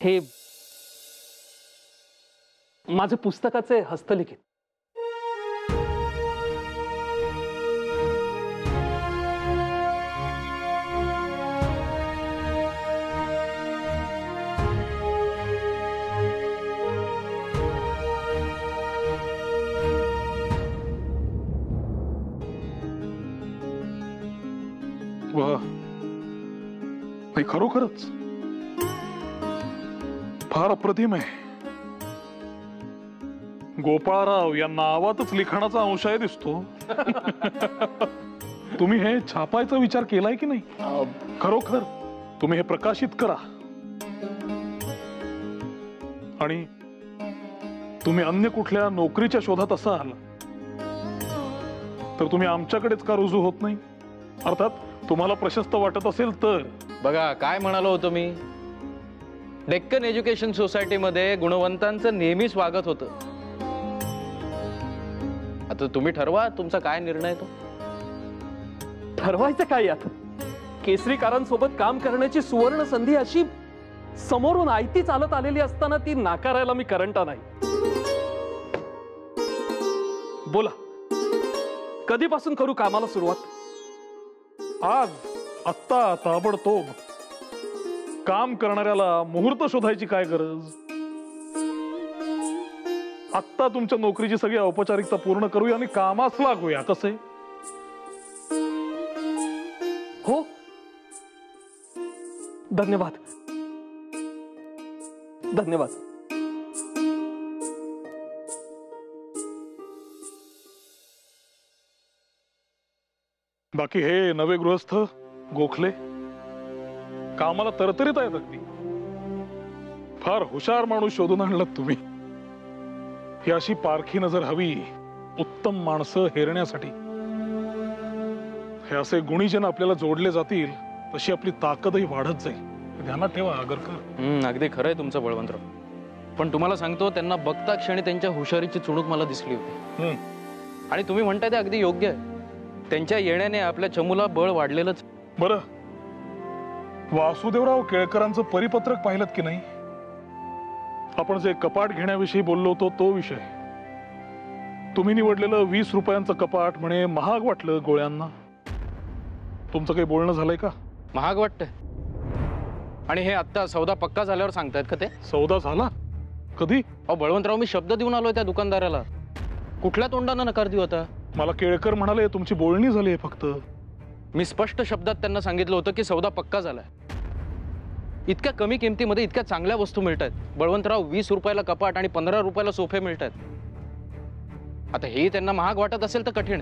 हे माझे पुस्तकाचे हस्तलिखित. वाह, नाही खरोखरच फार अप्रतिम आहे. गोपाळराव या नावातच लिखाणाचा अंश आहे दिसतो. तुम्ही हे छापायचा विचार केलाय की नाही? खरोखर तुम्ही हे प्रकाशित करा. आणि तुम्ही अन्य कुठल्या नोकरीच्या शोधात असाल तर तुम्ही आमच्याकडेच का रुजू होत नाही? अर्थात तुम्हाला प्रशस्त वाटत असेल तर. बघा काय म्हणालो होतो मी, डेक्कन एज्युकेशन सोसायटीमध्ये गुणवंतांचं नेहमी स्वागत होतं. आता तुम्ही ठरवा तुमचा काय निर्णय तो. ठरवायचं काय यात? केसरीकारांसोबत काम करण्याची सुवर्ण संधी अशी समोरून आयती चालत आलेली असताना ती नाकारायला मी करंटा नाही. बोला, कधीपासून करू कामाला सुरुवात? आज, आत्ता, ताबडतोब. काम करणाऱ्याला मुहूर्त शोधायची काय गरज? आत्ता तुमच्या नोकरीची सगळी औपचारिकता पूर्ण करूया आणि कामास लागूया. कसे? हो, धन्यवाद. धन्यवाद. बाकी हे नवे गृहस्थ गोखले कामाला तरतरीत आहेत अगदी. फार हुशार माणूस शोधून आणलात तुम्ही. ही अशी पारखी नजर हवी उत्तम माणसं हेरण्यासाठी. हे असे गुणीजन आपल्याला जोडले जातील तशी आपली ताकदही वाढत जाईल. ध्यानात ठेवा आगरकर. अगदी खरंय तुमचं बळवंतराव. पण तुम्हाला सांगतो, त्यांना बघता क्षणी त्यांच्या हुशारीची चुणूक मला दिसली होती. आणि तुम्ही म्हणताय ते अगदी योग्य आहे. त्यांच्या येण्याने आपल्या चमूला बळ वाढलेलंच. बरं, वासुदेवराव केळकरांचं परिपत्रक पाहिलं की नाही? आपण जे कपाट घेण्याविषयी बोललो होतो तो विषय. तुम्ही निवडलेलं 20 रुपयांचं कपाट म्हणे महाग वाटलं गोळ्यांना. तुमचं काही बोलणं झालंय का? महाग वाटतंय? आणि हे आता सौदा पक्का झाल्यावर सांगतायत का ते? सौदा झाला? कधी? अहो बळवंतराव, मी शब्द देऊन आलोय त्या दुकानदाराला. कुठल्या तोंडानं नकार देऊ आता? मला केळकर म्हणाले तुमची बोलणी झाली आहे फक्त. मी स्पष्ट शब्दात त्यांना सांगितलं होतं की सौदा पक्का झालाय. इतक्या कमी किमतीमध्ये इतक्या चांगल्या वस्तू मिळतात. बळवंतराव, 20 रुपयाला कपाट आणि 15 रुपयाला सोफे मिळतात. आता हे त्यांना महाग वाटत असेल तर कठीण.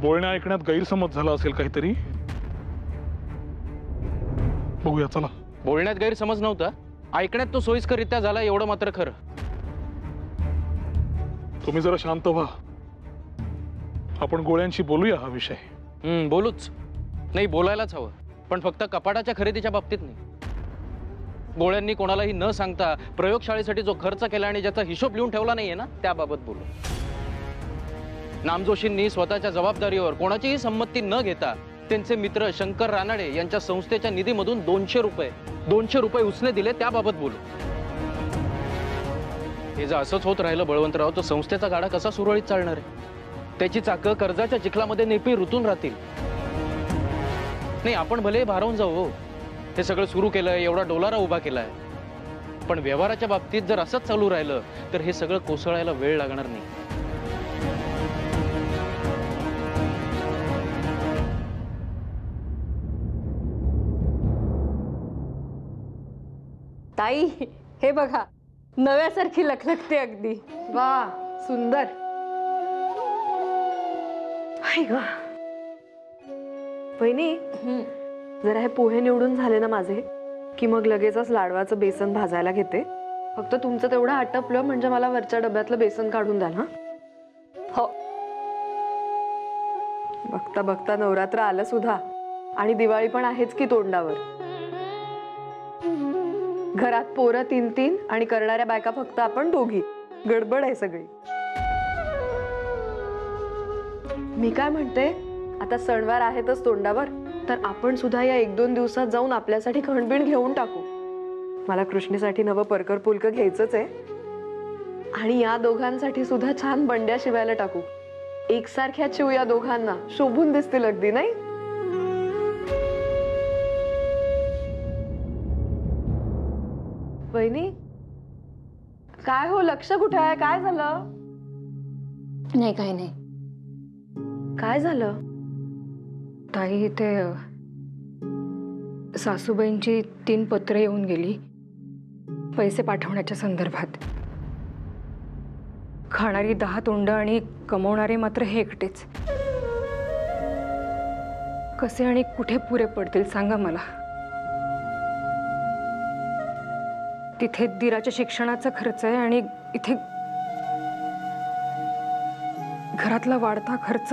बोलण्या ऐकण्यात गैरसमज झाला असेल काहीतरी. बघूया चला. बोलण्यात गैरसमज नव्हता, ऐकण्यात तो सोयीस्कररित्या झाला एवढं मात्र खरं. तुम्ही जरा शांत व्हा. आपण गोळ्यांशी बोलूया हा विषय. बोलूच. नाही, बोलायलाच हवं, पण फक्त कपाटाच्या खरेदीच्या बाबतीत नाही. गोळ्यांनी कोणालाही न सांगता प्रयोगशाळेसाठी जो खर्च केला आणि ज्याचा हिशोब लिहून ठेवला नाहीये ना, त्याबाबत बोलू. नामजोशींनी स्वतःच्या जबाबदारीवर कोणाचीही संमती न घेता त्यांचे मित्र शंकर रानडे यांच्या संस्थेच्या निधीमधून 200 रुपये उसने दिले, त्याबाबत बोलू. हे जर असंच होत राहिलं बळवंतराव, तर संस्थेचा गाडा कसा सुरळीत चालणार आहे? त्याची चाकं कर्जाच्या चिखलामध्ये नेपी रुतून राहतील. नाही, आपण भले भारावून जाऊ. हे सगळं सुरू केलंय, एवढा डोलारा उभा केलाय, पण व्यवहाराच्या बाबतीत जर असंच चालू राहिलं तर हे सगळं कोसळायला वेळ लागणार नाही. ताई, हे बघा, नव्यासारखी लखलखते अगदी. वा, सुंदर. वहिनी, जरा हे पोहे निवडून झाले ना माझे की मग लगेचच लाडवाचं बेसन भाजायला घेते. फक्त तुमचं तेवढं आटपलं म्हणजे मला वरच्या डब्यातलं बेसन काढून द्याल. हा हो. बघता बघता नवरात्र आलं सुद्धा आणि दिवाळी पण आहेच की तोंडावर. घरात पोरं 3-3 आणि करणाऱ्या बायका फक्त आपण दोघी. गडबड आहे सगळी. मी काय म्हणते, आता सणवार आहेतच तोंडावर, तर आपण सुद्धा या 1-2 दिवसात जाऊन आपल्यासाठी खणबिण घेऊन टाकू. मला कृष्णेसाठी नवं परकर पुलक घ्यायचंच आहे आणि या दोघांसाठी सुद्धा छान बंड्या शिवायला टाकू. एकसारख्या शिव या दोघांना शोभून दिसतील अगदी, नाही? वहिनी, काय हो, लक्ष कुठे आहे? काय झालं? नाही काही नाही. काय झालं? ताई, इथे सासूबाईंची 3 पत्र येऊन गेली पैसे पाठवण्याच्या संदर्भात. खाणारी 10 तोंड आणि कमवणारे मात्र हे एकटेच. कसे आणि कुठे पुरे पडतील सांगा मला. तिथे दिराच्या शिक्षणाचा खर्च आहे आणि इथे घरातला वाढता खर्च.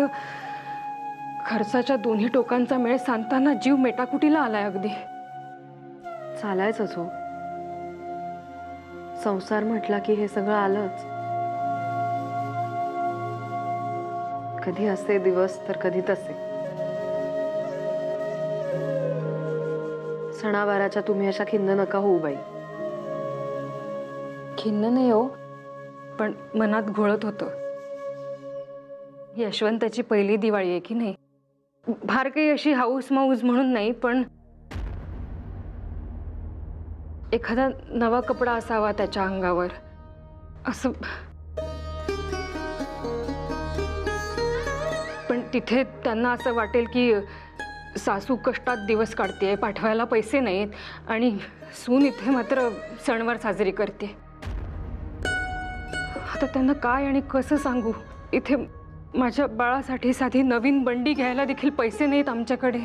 खर्चाच्या दोन्ही टोकांचा मेळ सांगताना जीव मेटाकुटीला आलाय अगदी. चालायचंच हो, संसार म्हटला की हे सगळं आलंच. कधी असे दिवस तर कधी तसे. सणावाराच्या तुम्ही अशा खिन्न नका होऊ बाई. खिन्न नाही हो, पण मनात घोळत होतं. यशवंताची पहिली दिवाळी आहे की नाही. फार काही अशी हाऊस माऊस म्हणून नाही, पण एखादा नवा कपडा असावा त्याच्या अंगावर असं. पण तिथे त्यांना असं वाटेल की सासू कष्टात दिवस काढते, पाठवायला पैसे नाहीत आणि सून इथे मात्र सणवार साजरी करते. आता त्यांना काय आणि कसं सांगू. इथे माझ्या बाळासाठी साधी नवीन बंडी घ्यायला देखील पैसे नाहीत आमच्याकडे.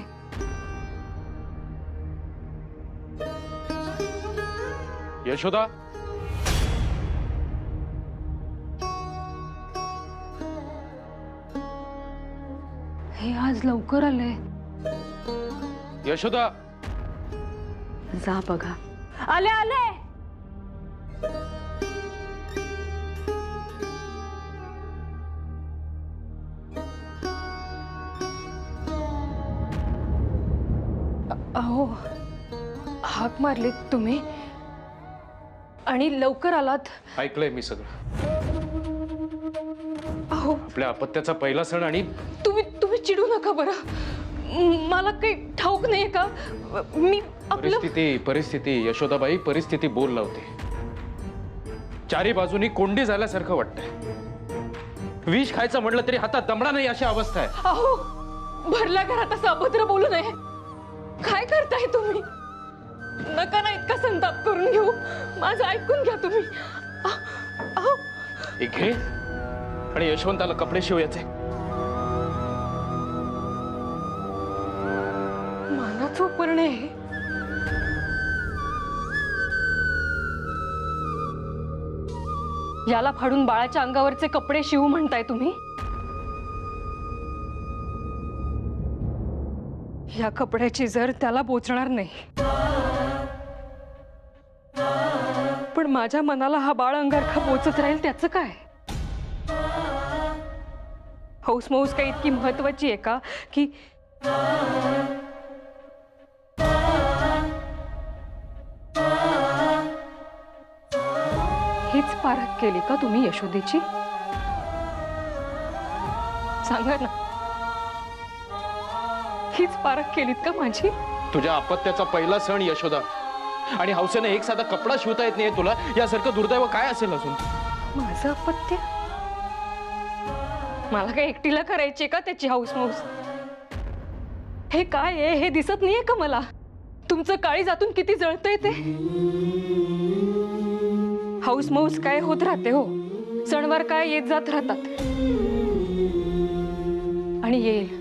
यशोदा, हे आज लवकर आलंय. यशोदा, जा बघा. आले आले. अहो, हाक मारलीत तुम्ही आणि लवकर आलात. ऐकलंय मी सगळं. अहो, आपल्या अपत्याचा पहिला सण आणि तुम्ही चिडू नका बरं. मला काही ठाऊक नाहीये का. मी आपलं परिस्थिती यशोदाबाई, परिस्थिती बोल लावते. चारी बाजूनी कोंडी झाल्यासारखं वाटतंय. विष खायचं म्हटलं तरी हातात दमडा नाही अशी अवस्था आहे. अहो, भरल्या घरात असं अभद्र बोलू नये. काय करताय तुम्ही? नका ना इतका संताप करून घेऊ. माझं ऐकून घ्या तुम्ही. अहो, हे घे आणि यशवंताला कपडे शिवयाचे. मानाचं उपरण आहे. याला फाडून बाळाच्या अंगावरचे कपडे शिवू म्हणताय तुम्ही? या कपड्याची जर त्याला बोचणार नाही, पण माझ्या मनाला हा बाळ अंगारखा बोचत राहील त्याचं काय? हौस मौस काही इतकी महत्वाची आहे का की हीच पारख केली का तुम्ही यशोदेची? सांगा ना, हीच पारख केलीत का माझी? तुझ्या अपत्याचा पहिला सण यशोदा, आणि हौसेने एक साधा कपडा शिवता येत नाहीये तुला. यासारखं दुर्दैव काय असेल अजून? माझं अपत्य? मला काय एकटीला करायची का त्याची हौस मौस? हे काय आहे हे दिसत नाहीये का मला? तुमचं काळी जातून किती जळतंय ते. हौस मौस काय होत राहते हो, सणवार काय येत जात राहतात. आणि येईल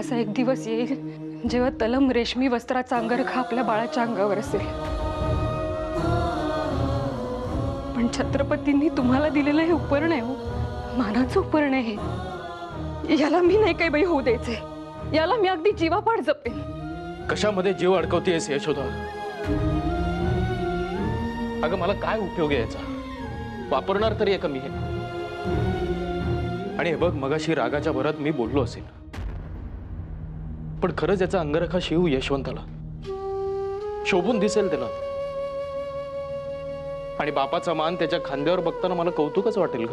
असा एक दिवस येईल जेव्हा तलम रेशमी वस्त्राचा अंगरखा आपल्या बाळाच्या अंगावर असेल. पण छत्रपतींनी तुम्हाला दिलेलं हे उपरण आहे हो, मानाचं उपरण आहे. याला मी नाही काही बाई होऊ द्यायचे. याला मी अगदी जीवापाड जपेन. कशामध्ये जीव अडकवतेस यशोदा? अगं मला काय उपयोग आहे याचा? वापरणार तरी आहे का मी हे? आणि हे बघ, मगाशी रागाच्या भरात मी बोललो असेल, पण खरंच याचा अंगरखा शिव यशवंताला शोभून दिसेल त्याला. आणि बापाचा मान त्याच्या खांद्यावर बघताना मला कौतुकच वाटेल ग.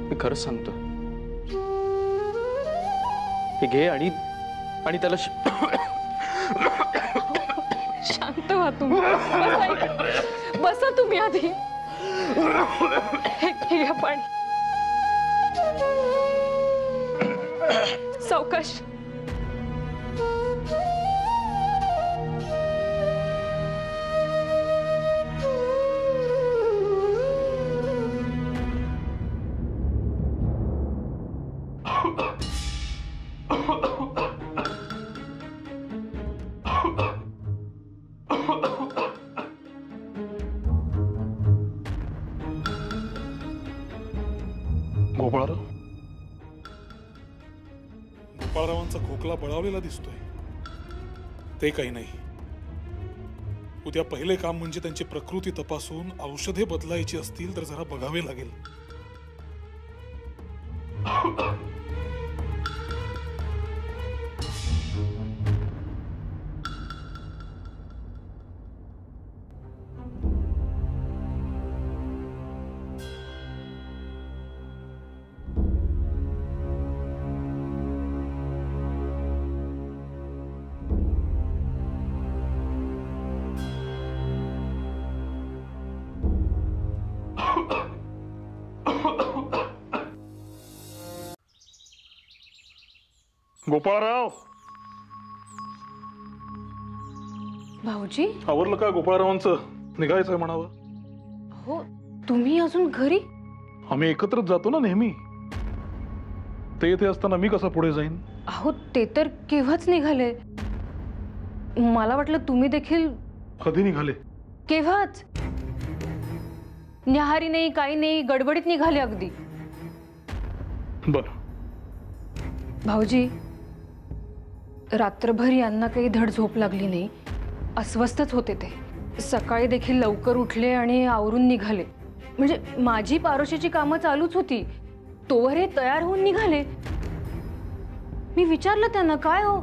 मी खरंच सांगतो, हे घे आणि त्याला शांत व्हा तुम्ही. बसा तुम्ही आधी. हे घ्या पाणी. सावकाश. गोपाळरावांचा खोकला बळावलेला दिसतोय. ते काही नाही. उद्या पहिले काम म्हणजे त्यांची प्रकृती तपासून औषधे बदलायची असतील तर जरा बघावे लागेल. गोपाळराव, भाऊजी. आवरलं का? गोपाळरावांचं निघायचंय म्हणावं. हो, तुम्ही अजून घरी? आम्ही एकत्रच जातो ना नेहमी. ते येथे असताना मी कसा पुढे जाईन? अहो, ते तर केव्हाच निघाले. मला वाटलं तुम्ही देखील. कधी निघाले? केव्हाच. न्याहारी नाही, काही नाही, गडबडीत निघाले अगदी. बर. भाऊजी, रात्रभर यांना काही धड झोप लागली नाही. अस्वस्थच होते ते. सकाळी देखील लवकर उठले आणि आवरून निघाले. म्हणजे माझी पारोशीची कामं चालूच होती, तोवर हे तयार होऊन निघाले. मी विचारलं त्यांना, काय हो?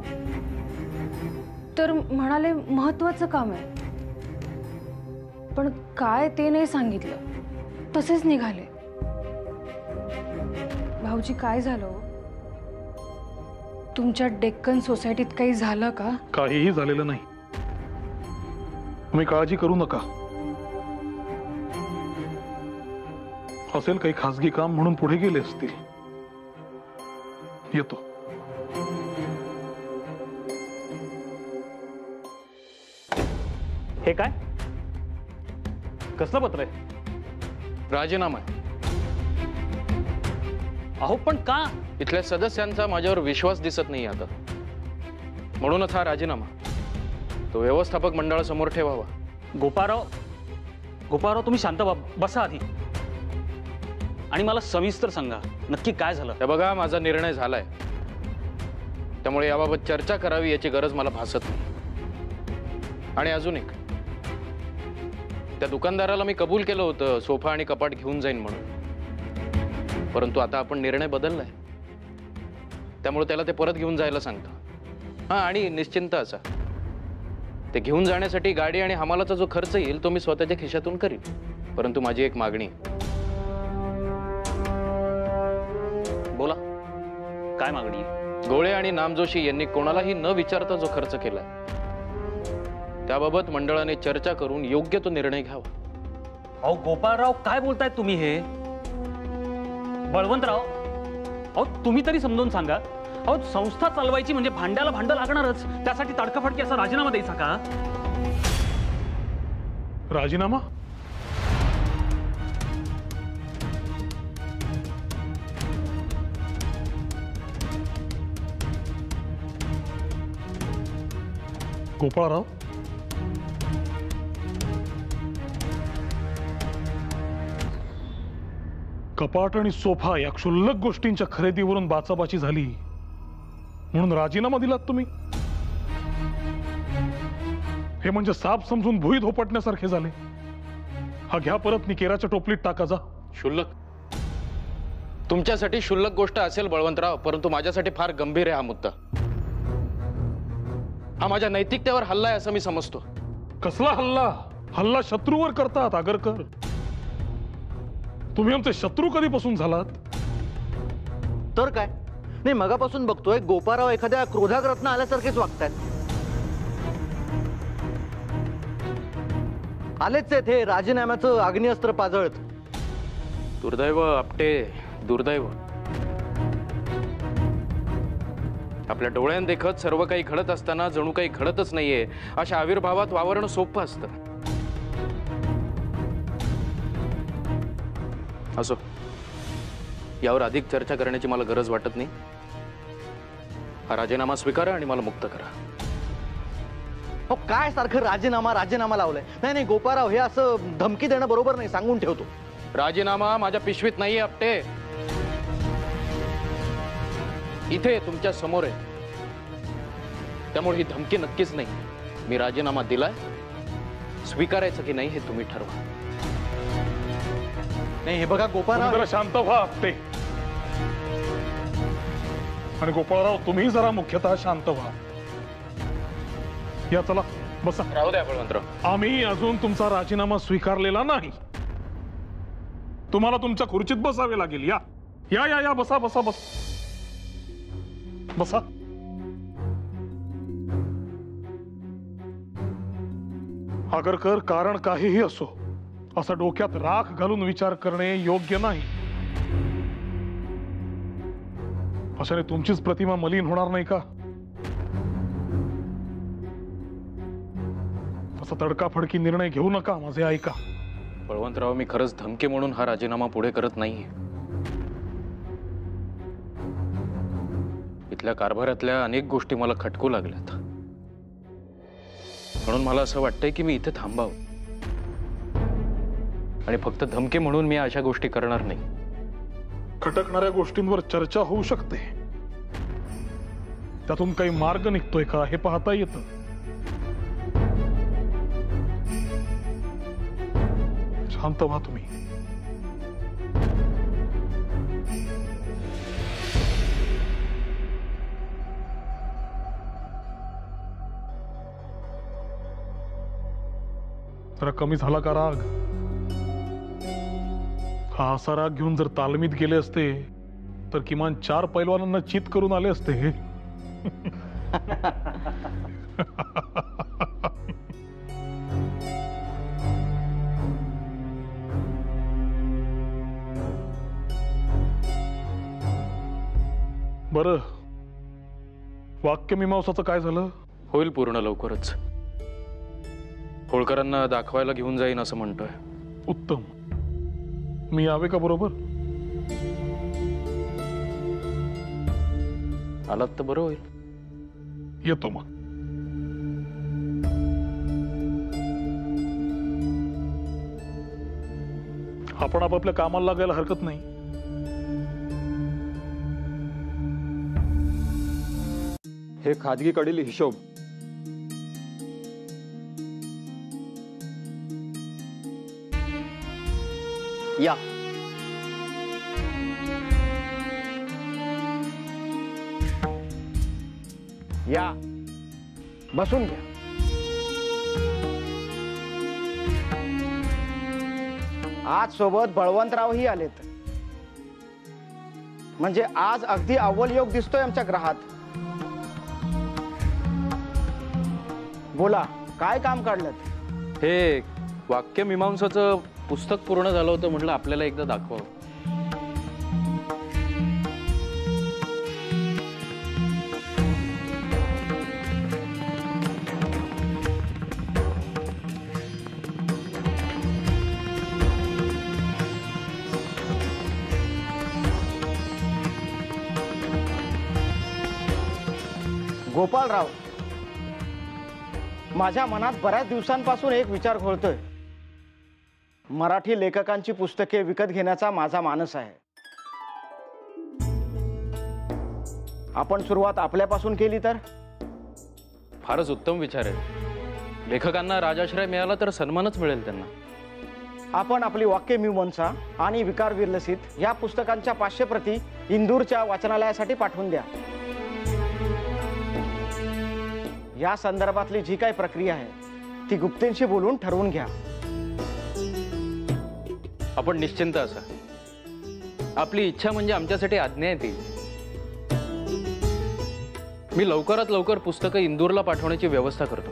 तर म्हणाले महत्वाचं काम आहे. पण काय ते नाही सांगितलं, तसेच निघाले. भाऊजी, काय झालं? तुमच्या डेक्कन सोसायटीत काही झालं का? काहीही झालेलं नाही. तुम्ही काळजी करू नका. असेल काही खासगी काम म्हणून पुढे गेले असतील. येतो. हे काय? कसलं पत्र आहे? राजीनामा आहे. अहो, पण का? इथल्या सदस्यांचा माझ्यावर विश्वास दिसत नाही आता, म्हणूनच हा राजीनामा तो व्यवस्थापक मंडळासमोर ठेवावा. गोपाळराव, तुम्ही शांत बसा आधी आणि मला सविस्तर सांगा नक्की काय झालं. हे बघा, माझा निर्णय झालाय, त्यामुळे याबाबत चर्चा करावी याची गरज मला भासत नाही. आणि अजून एक, त्या दुकानदाराला मी कबूल केलं होतं सोफा आणि कपाट घेऊन जाईन म्हणून, परंतु आता आपण निर्णय बदललाय, त्यामुळे त्याला ते परत घेऊन जायला सांगतो. हां, आणि निश्चिंत असा, ते घेऊन जाण्यासाठी गाडी आणि हमालाचा जो खर्च येईल तो मी स्वतःच्या खिशातून करीन. परंतु माझी एक मागणी. बोला, काय मागणी? गोळे आणि नामजोशी यांनी कोणालाही न विचारता जो खर्च केलाय त्याबाबत मंडळाने चर्चा करून योग्य तो निर्णय घ्यावा. अहो गोपाळराव, काय बोलताय तुम्ही हे? बळवंतराव, अहो तुम्ही तरी समजून सांगा. अहो, संस्था चालवायची म्हणजे भांड्याला भांडं लागणारच. त्यासाठी तडकाफडकी असा राजीनामा द्यायचा का? राजीनामा? गोपाळराव, कपाट आणि सोफा या क्षुल्लक गोष्टींच्या खरेदीवरून बाचाबाची झाली म्हणून राजीनामा दिलात तुम्ही? हे म्हणजे साप समजून भुई धोपटण्यासारखे झाले. हा घ्या परत, निकेराच्या टोपलीत टाका जा. शुल्लक? तुमच्यासाठी शुल्लक गोष्ट असेल बळवंतराव, परंतु माझ्यासाठी फार गंभीर आहे हा मुद्दा. हा माझ्या नैतिकतेवर हल्ला आहे असं मी समजतो. कसला हल्ला? हल्ला शत्रूवर करतात आगरकर. तुम्ही आमचे शत्रू कधीपासून झालात? तर काय नाही, मगापासून बघतोय गोपाराव एखाद्या क्रोधाग्रस्त आल्यासारखेच वागतायत. आलेच आहेत हे राजीनाम्याचं अग्निअस्त्र पाजळत. दुर्दैव आपटे, दुर्दैव. आपल्या डोळ्यात देखत सर्व काही घडत असताना जणू काही घडतच नाहीये अशा आविर्भावात वावरणं सोपं असतं. असो, यावर अधिक चर्चा करण्याची मला गरज वाटत नाही. हा राजीनामा स्वीकारा आणि मला मुक्त करा. हो, काय सारखं राजीनामा राजीनामा लावलंय? नाही नाही गोपाराव, हे असं धमकी देणं बरोबर नाही, सांगून ठेवतो. राजीनामा माझ्या पिशवीत नाहीये आपटे, इथे तुमच्या समोर आहे. त्यामुळे ही धमकी नक्कीच नाही. मी राजीनामा दिलाय, स्वीकारायचं की नाही हे तुम्ही ठरवा. नाही हे बघा गोपाराव, जरा शांत व्हा आपटे. आणि गोपाळराव, तुम्ही जरा मुख्यतः शांत व्हा. या चला बसा. राहू द्या बळवंतराव. आम्ही अजून तुमचा राजीनामा स्वीकारलेला नाही. तुम्हाला तुमच्या खुर्चीत बसावे लागेल. या या या या बसा बसा बस बसा. आगरकर, कारण काहीही असो, असा डोक्यात राख घालून विचार करणे योग्य नाही. अशाने तुमचीच प्रतिमा मलिन होणार नाही का? असा तडकाफडकी निर्णय घेऊ नका, माझे ऐका. बळवंतराव, मी खरंच धमकी म्हणून हा राजीनामा पुढे करत नाहीये. इथल्या कारभारातल्या अनेक गोष्टी मला खटकू लागल्यात, म्हणून मला असं वाटतंय की मी इथे थांबावं. आणि फक्त धमकी म्हणून मी अशा गोष्टी करणार नाही. खटकणाऱ्या गोष्टींवर चर्चा होऊ शकते, त्यातून काही मार्ग निघतोय का हे पाहता येतं. शांत व्हा तुम्ही. जरा कमी झाला का राग? हा असा राग घेऊन जर तालमीत गेले असते तर किमान 4 पैलवानांना चित करून आले असते. बरं, वाक्यमीमांसाचं काय झालं? होईल पूर्ण लवकरच. होळकरांना दाखवायला घेऊन जाईन असं म्हणतोय. उत्तम. मी यावे का बरोबर? आलात तर बरं होईल. येतो मग. आपण आपापल्या कामाला लागायला हरकत नाही. हे खाजगीकडील हिशोब. या या बसून घ्या. आज सोबत बळवंतरावही आलेत. म्हणजे आज अगदी अव्वल योग दिसतोय आमच्या ग्रहात. बोला, काय काम काढलं? हे वाक्यमीमांसाचं पुस्तक पूर्ण झालं होतं, म्हटलं आपल्याला एकदा दाखवावं. गोपाळराव, माझ्या मनात बऱ्याच दिवसांपासून एक विचार घोळतोय. मराठी लेखकांची पुस्तके विकत घेण्याचा माझा मानस आहे. आपण सुरुवात आपल्यापासून केली तर? फारच उत्तम विचार आहे. लेखकांना राजाश्रय मिळाला तर सन्मानच मिळेल त्यांना. आपण आपली वाक्यमीमांसा आणि विकार विलसित या पुस्तकांच्या 500 प्रती इंदूरच्या वाचनालयासाठी पाठवून द्या. या संदर्भातली जी काही प्रक्रिया आहे ती गुप्तेंशी बोलून ठरवून घ्या. आपण निश्चिंत असा. आपली इच्छा म्हणजे आमच्यासाठी आज्ञा आहे ती. मी लवकरात लवकर पुस्तकं इंदूरला पाठवण्याची व्यवस्था करतो.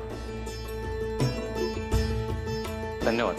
धन्यवाद.